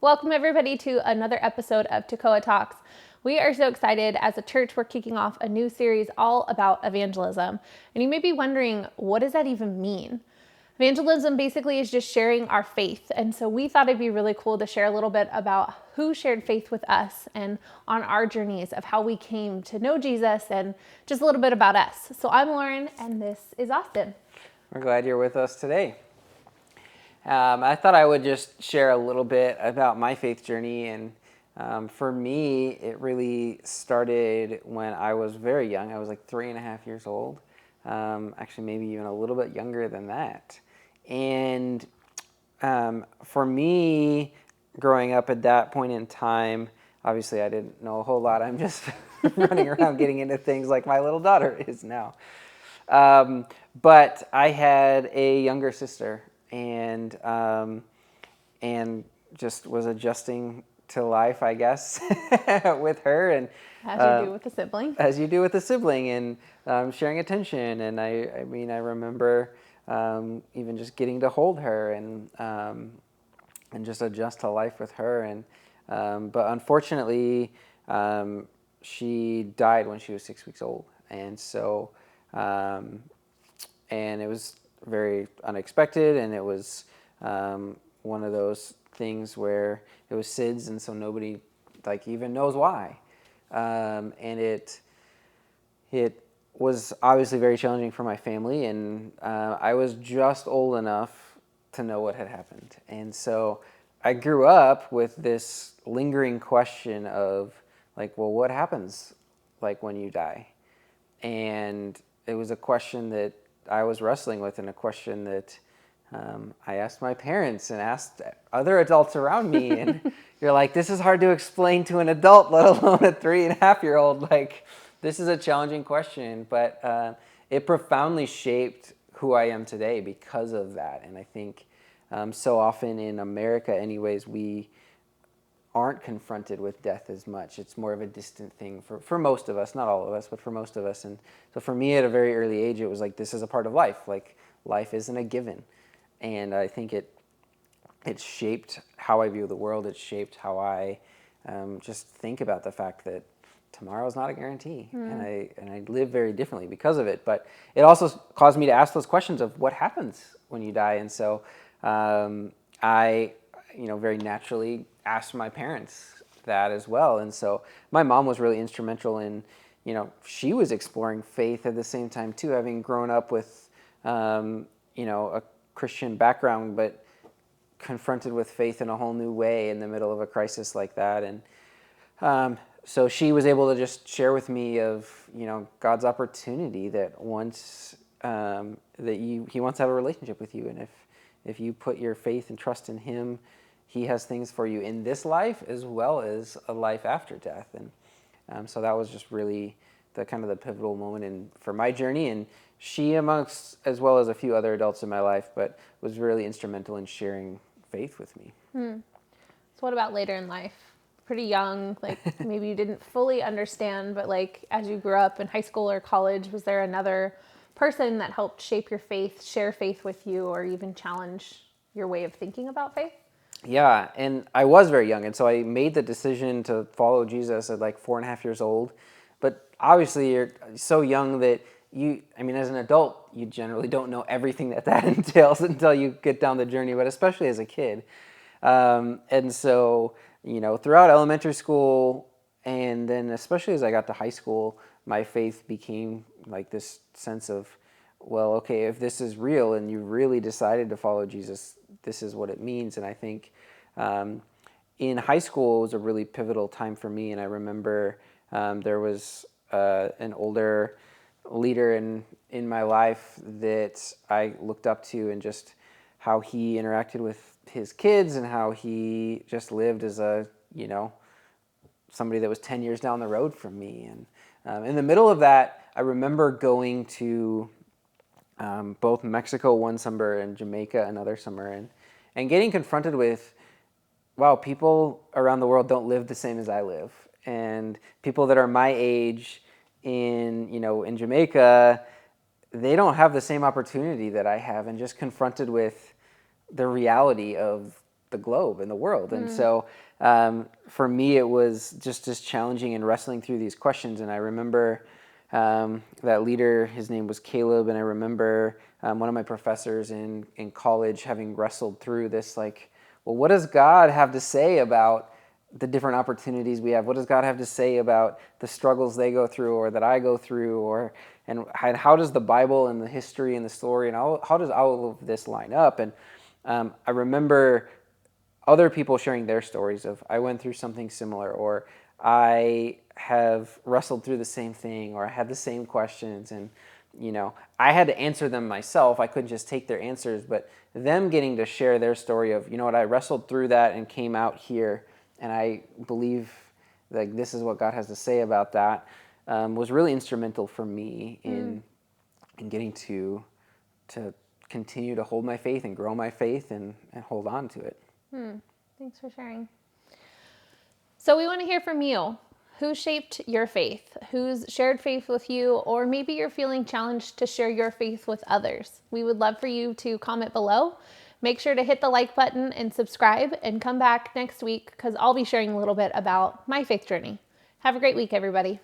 Welcome everybody to another episode of Tekoa Talks. We are so excited. As a church, we're kicking off a new series all about evangelism. And you may be wondering, what does that even mean? Evangelism basically is just sharing our faith. And so we thought it'd be really cool to share a little bit about who shared faith with us and on our journeys of how we came to know Jesus and just a little bit about us. So I'm Lauren and this is Austin. We're glad you're with us today. I thought I would just share a little bit about my faith journey. And for me, it really started when I was very young. I was like 3.5 years old. Actually, maybe even a little bit younger than that. And for me, growing up at that point in time, obviously I didn't know a whole lot. I'm just running around getting into things like my little daughter is now. But I had a younger sister and just was adjusting to life, I guess, with her. And As you do with a sibling. as you do with a sibling, and sharing attention. And I mean, I remember even just getting to hold her and just adjust to life with her. But unfortunately, she died when she was 6 weeks old, and so and it was very unexpected, and it was one of those things where it was SIDS, and so nobody like even knows why. And it was obviously very challenging for my family, and I was just old enough to know what had happened. And so I grew up with this lingering question of like, well, what happens like when you die? And it was a question that I was wrestling with, and a question that I asked my parents and asked other adults around me. And you're like, this is hard to explain to an adult, let alone a 3.5-year-old. Like, this is a challenging question, but it profoundly shaped who I am today because of that. And I think so often in America anyways, we aren't confronted with death as much. It's more of a distant thing for most of us, not all of us, but for most of us. And so for me at a very early age, it was like, this is a part of life. Like, life isn't a given. And I think it shaped how I view the world. It shaped how I just think about the fact that tomorrow's not a guarantee. And I live very differently because of it. But it also caused me to ask those questions of what happens when you die. And so I very naturally asked my parents that as well. And so my mom was really instrumental in, she was exploring faith at the same time too, having grown up with, a Christian background, but confronted with faith in a whole new way in the middle of a crisis like that. And so she was able to just share with me of, God's opportunity that once He wants to have a relationship with you. And if you put your faith and trust in Him, He has things for you in this life as well as a life after death. And so that was just really the kind of the pivotal moment for my journey. And she, amongst as well as a few other adults in my life, but was really instrumental in sharing faith with me. So what about later in life? Pretty young, like maybe you didn't fully understand, but like as you grew up in high school or college, was there another person that helped shape your faith, share faith with you, or even challenge your way of thinking about faith? Yeah, and I was very young, and so I made the decision to follow Jesus at like 4.5 years old. But obviously, you're so young that as an adult, you generally don't know everything that entails until you get down the journey, but especially as a kid. And so, throughout elementary school, and then especially as I got to high school, my faith became like this sense of, well, okay, if this is real and you really decided to follow Jesus, this is what it means. And I think in high school, it was a really pivotal time for me. And I remember there was an older leader in my life that I looked up to, and just how he interacted with his kids and how he just lived as a, somebody that was 10 years down the road from me. And in the middle of that, I remember going to both Mexico one summer and Jamaica another summer, and getting confronted with, wow, people around the world don't live the same as I live. And people that are my age in Jamaica, they don't have the same opportunity that I have, and just confronted with the reality of the globe and the world. And so for me, it was just as challenging and wrestling through these questions. And I remember that leader, his name was Caleb, and I remember one of my professors in college having wrestled through this, like, well, what does God have to say about the different opportunities we have? What does God have to say about the struggles they go through or that I go through? And how does the Bible and the history and the story and how does all of this line up? And I remember other people sharing their stories of, I went through something similar, or I have wrestled through the same thing, or I had the same questions, and I had to answer them myself. I couldn't just take their answers, but them getting to share their story of, I wrestled through that and came out here, and I believe like this is what God has to say about that, was really instrumental for me in getting to continue to hold my faith and grow my faith and hold on to it. Thanks for sharing. So we want to hear from you. Who shaped your faith? Who's shared faith with you? Or maybe you're feeling challenged to share your faith with others. We would love for you to comment below. Make sure to hit the like button and subscribe, and come back next week because I'll be sharing a little bit about my faith journey. Have a great week, everybody.